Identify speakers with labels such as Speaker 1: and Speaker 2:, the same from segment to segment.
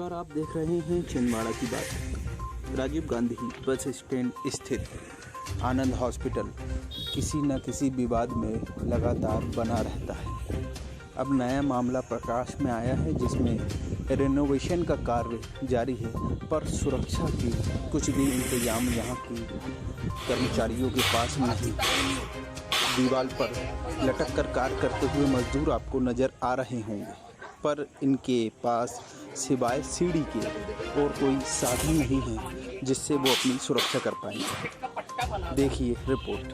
Speaker 1: नमस्कार, आप देख रहे हैं छिंदवाड़ा की बात। राजीव गांधी बस स्टैंड स्थित आनंद हॉस्पिटल किसी न किसी विवाद में लगातार बना रहता है। अब नया मामला प्रकाश में आया है जिसमें रेनोवेशन का कार्य जारी है, पर सुरक्षा की कुछ भी इंतजाम यहाँ की कर्मचारियों के पास नहीं। दीवार पर लटक कर कार्य करते हुए मजदूर आपको नज़र आ रहे होंगे, पर इनके पास सिवाय सीढ़ी के और कोई साधन नहीं है जिससे वो अपनी सुरक्षा कर पाएंगे। देखिए रिपोर्ट।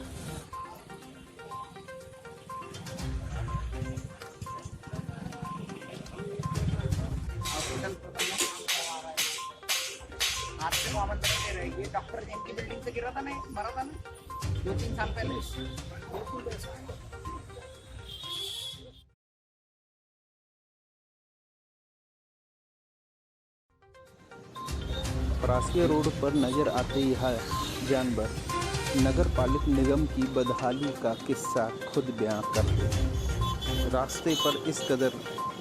Speaker 2: आपसे को आमंत्रण दे रहे हैं। ये डॉक्टर जैन की बिल्डिंग से गिरा था ना, मरा था ना 2-3 साल पहले। बिल्कुल ऐसा है।
Speaker 1: परासिया रोड पर नजर आते यह जानवर नगर पालिक निगम की बदहाली का किस्सा खुद बयां करते हैं। रास्ते पर इस कदर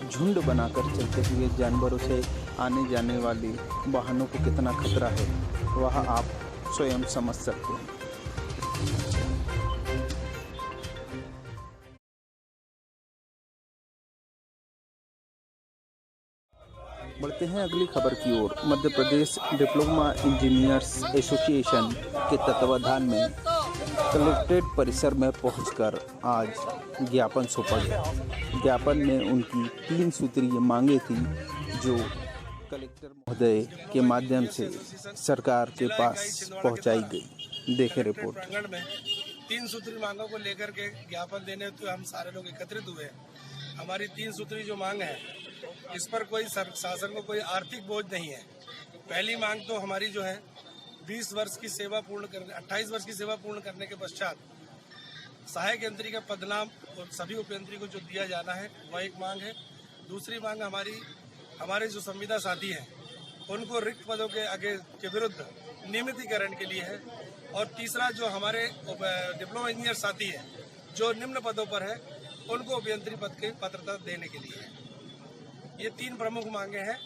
Speaker 1: झुंड बनाकर चलते हुए जानवरों से आने जाने वाली वाहनों को कितना खतरा है वह आप स्वयं समझ सकते हैं। बढ़ते हैं अगली खबर की ओर। Madhya Pradesh diploma engineers association के तत्वाधान में कलेक्ट्रेट परिसर में पहुंचकर आज ज्ञापन सौंपा गया। ज्ञापन में उनकी 3 सूत्रीय मांगे थी जो कलेक्टर महोदय के माध्यम से सरकार के पास पहुंचाई गई। देखें रिपोर्ट।
Speaker 3: 3 सूत्री मांगों को लेकर के ज्ञापन देने तो हम सारे लोग एकत्रित हुए। हमारी 3 सूत्री जो मांग है इस पर कोई शासन को कोई आर्थिक बोझ नहीं है। पहली मांग तो हमारी जो है 20 वर्ष की सेवा पूर्ण करने 28 वर्ष की सेवा पूर्ण करने के पश्चात सहायक यंत्री का पदनाम और सभी उपयंत्री को जो दिया जाना है वह एक मांग है। दूसरी मांग हमारे जो संविदा साथी हैं उनको रिक्त पदों के आगे के विरुद्ध नियमितीकरण के लिए है। और तीसरा जो हमारे डिप्लोमा इंजीनियर साथी हैं जो निम्न पदों पर है उनको अभियंत्री पद की पात्रता देने के लिए है। ये 3 प्रमुख मांगे हैं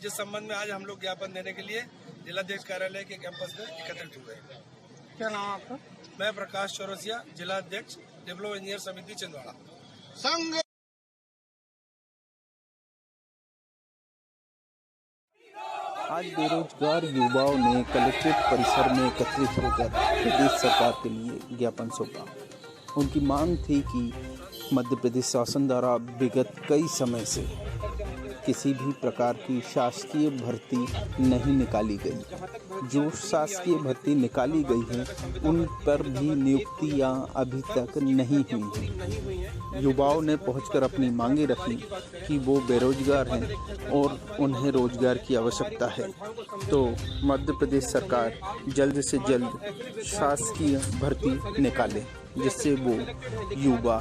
Speaker 3: जिस संबंध में आज हम लोग ज्ञापन देने के लिए जिलाध्यक्ष कार्यालय के कैंपस में एकत्रित हुए।
Speaker 2: क्या नाम है आपका?
Speaker 3: मैं प्रकाश चौरसिया, जिलाध्यक्ष डिप्लोमा इंजीनियर समिति छिंदवाड़ा
Speaker 2: संघ।
Speaker 1: आज बेरोजगार युवाओं ने कलेक्ट्रेट परिसर में एकत्रित होकर प्रदेश सरकार के लिए ज्ञापन सौंपा। उनकी मांग थी कि मध्य प्रदेश शासन द्वारा विगत कई समय से किसी भी प्रकार की शासकीय भर्ती नहीं निकाली गई। जो शासकीय भर्ती निकाली गई है उन पर भी नियुक्तियां अभी तक नहीं हुई हैं। युवाओं ने पहुंचकर अपनी मांगे रखी कि वो बेरोजगार हैं और उन्हें रोजगार की आवश्यकता है, तो मध्य प्रदेश सरकार जल्द से जल्द शासकीय भर्ती निकाले जिससे वो युवा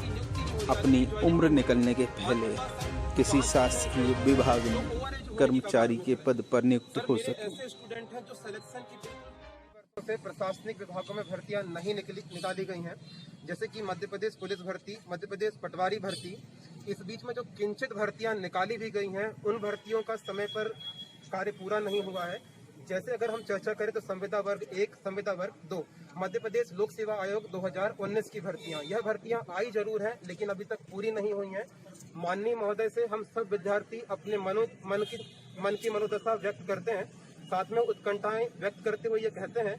Speaker 1: अपनी उम्र निकलने के पहले किसी शासकीय विभाग में कर्मचारी के पद पर नियुक्त हो सके।
Speaker 4: ऐसे स्टूडेंट हैं जो सिलेक्शन की से प्रशासनिक विभागों में भर्तियां नहीं निकाली गई हैं, जैसे कि मध्य प्रदेश पुलिस भर्ती, मध्य प्रदेश पटवारी भर्ती। इस बीच में जो किंचित भर्तियां निकाली भी गई हैं उन भर्तियों का समय पर कार्य पूरा नहीं हुआ है। जैसे अगर हम चर्चा करें तो संविदा वर्ग 1, संविदा वर्ग 2, मध्य प्रदेश लोक सेवा आयोग 2019 की भर्तियां, यह भर्तियां आई जरूर हैं लेकिन अभी तक पूरी नहीं हुई हैं। माननीय महोदय से हम सब विद्यार्थी अपने मन की मनोदशा व्यक्त करते हैं, साथ में उत्कंठाएं व्यक्त करते हुए ये कहते हैं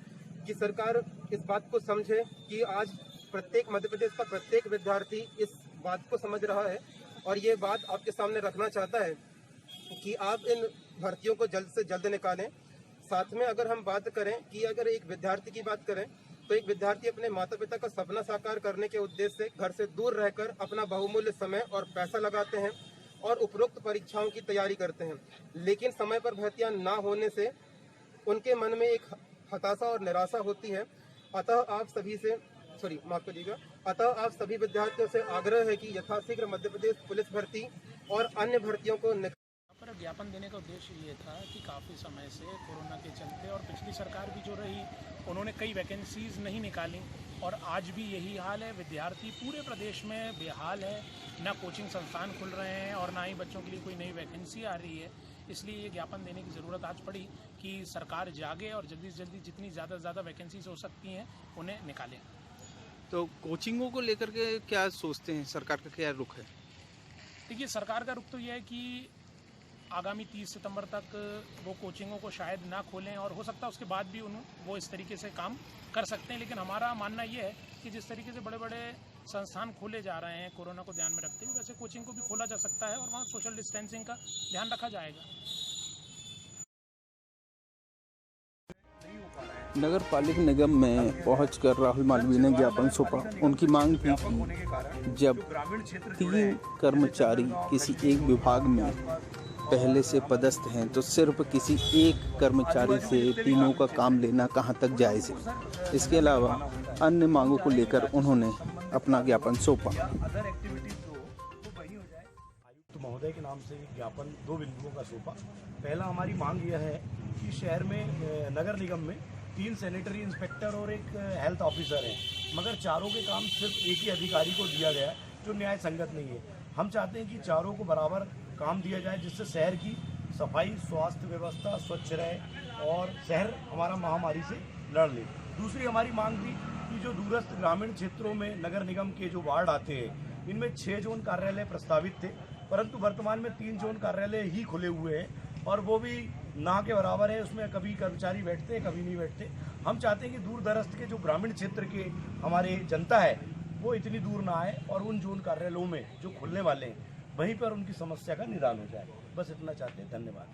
Speaker 4: कि सरकार इस बात को समझे कि आज प्रत्येक मध्य प्रदेश का प्रत्येक विद्यार्थी इस बात को समझ रहा है और ये बात आपके सामने रखना चाहता है कि आप इन भर्तियों को जल्द से जल्द निकालें। साथ में अगर हम बात करें कि अगर एक विद्यार्थी की बात करें तो एक विद्यार्थी अपने माता पिता का सपना साकार करने के उद्देश्य से घर से दूर रहकर अपना बहुमूल्य समय और पैसा लगाते हैं और उपरोक्त परीक्षाओं की तैयारी करते हैं, लेकिन समय पर भर्तियां ना होने से उनके मन में एक हताशा और निराशा होती है। अतः आप सभी विद्यार्थियों से आग्रह है कि यथाशीघ्र मध्य प्रदेश पुलिस भर्ती और अन्य भर्तियों को
Speaker 5: पर ज्ञापन देने का उद्देश्य ये था कि काफ़ी समय से कोरोना के चलते और पिछली सरकार भी जो रही उन्होंने कई वैकेंसीज़ नहीं निकाली और आज भी यही हाल है। विद्यार्थी पूरे प्रदेश में बेहाल है, ना कोचिंग संस्थान खुल रहे हैं और ना ही बच्चों के लिए कोई नई वैकेंसी आ रही है। इसलिए ये ज्ञापन देने की ज़रूरत आज पड़ी कि सरकार जागे और जल्दी से जल्दी जितनी ज़्यादा से ज़्यादा वैकेंसीज हो सकती हैं उन्हें निकालें।
Speaker 1: तो कोचिंगों को लेकर के क्या सोचते हैं, सरकार का क्या रुख है?
Speaker 5: देखिए, सरकार का रुख तो यह है कि आगामी 30 सितंबर तक वो कोचिंगों को शायद ना खोलें और हो सकता है उसके बाद भी वो इस तरीके से काम कर सकते हैं। लेकिन हमारा मानना ये है कि जिस तरीके से बड़े बड़े संस्थान खोले जा रहे हैं कोरोना को ध्यान में रखते हुए, वैसे कोचिंग को भी खोला जा सकता है और वहाँ सोशल डिस्टेंसिंग का ध्यान रखा जाएगा।
Speaker 1: नगर पालिक निगम में पहुंचकर राहुल मालवीय ने ज्ञापन सौंपा। उनकी मांग थी कि जब 3 कर्मचारी किसी एक विभाग में पहले से पदस्थ हैं तो सिर्फ किसी एक कर्मचारी से तीनों का काम लेना कहां तक जायज़ है। इसके अलावा अन्य मांगों को लेकर उन्होंने अपना ज्ञापन सौंपा।
Speaker 6: आयुक्त महोदय के नाम से ज्ञापन 2 बिंदुओं का सौंपा। पहला, हमारी मांग यह है कि शहर में नगर निगम में 3 सैनिटरी इंस्पेक्टर और एक हेल्थ ऑफिसर हैं, मगर चारों के काम सिर्फ एक ही अधिकारी को दिया गया है, जो न्याय संगत नहीं है। हम चाहते हैं कि चारों को बराबर काम दिया जाए, जिससे शहर की सफाई, स्वास्थ्य व्यवस्था स्वच्छ रहे और शहर हमारा महामारी से लड़ ले। दूसरी हमारी मांग थी कि जो दूरस्थ ग्रामीण क्षेत्रों में नगर निगम के जो वार्ड आते हैं, इनमें 6 जोन कार्यालय प्रस्तावित थे, परंतु वर्तमान में 3 जोन कार्यालय ही खुले हुए हैं और वो भी ना के बराबर है। उसमें कभी कर्मचारी बैठते हैं, कभी नहीं बैठते। हम चाहते हैं कि दूर दराज के जो ग्रामीण क्षेत्र के हमारे जनता है वो इतनी दूर ना आए और उन जोन कार्यालयों में जो खुलने वाले हैं वहीं पर उनकी समस्या का निदान हो जाए। बस इतना चाहते हैं। धन्यवाद।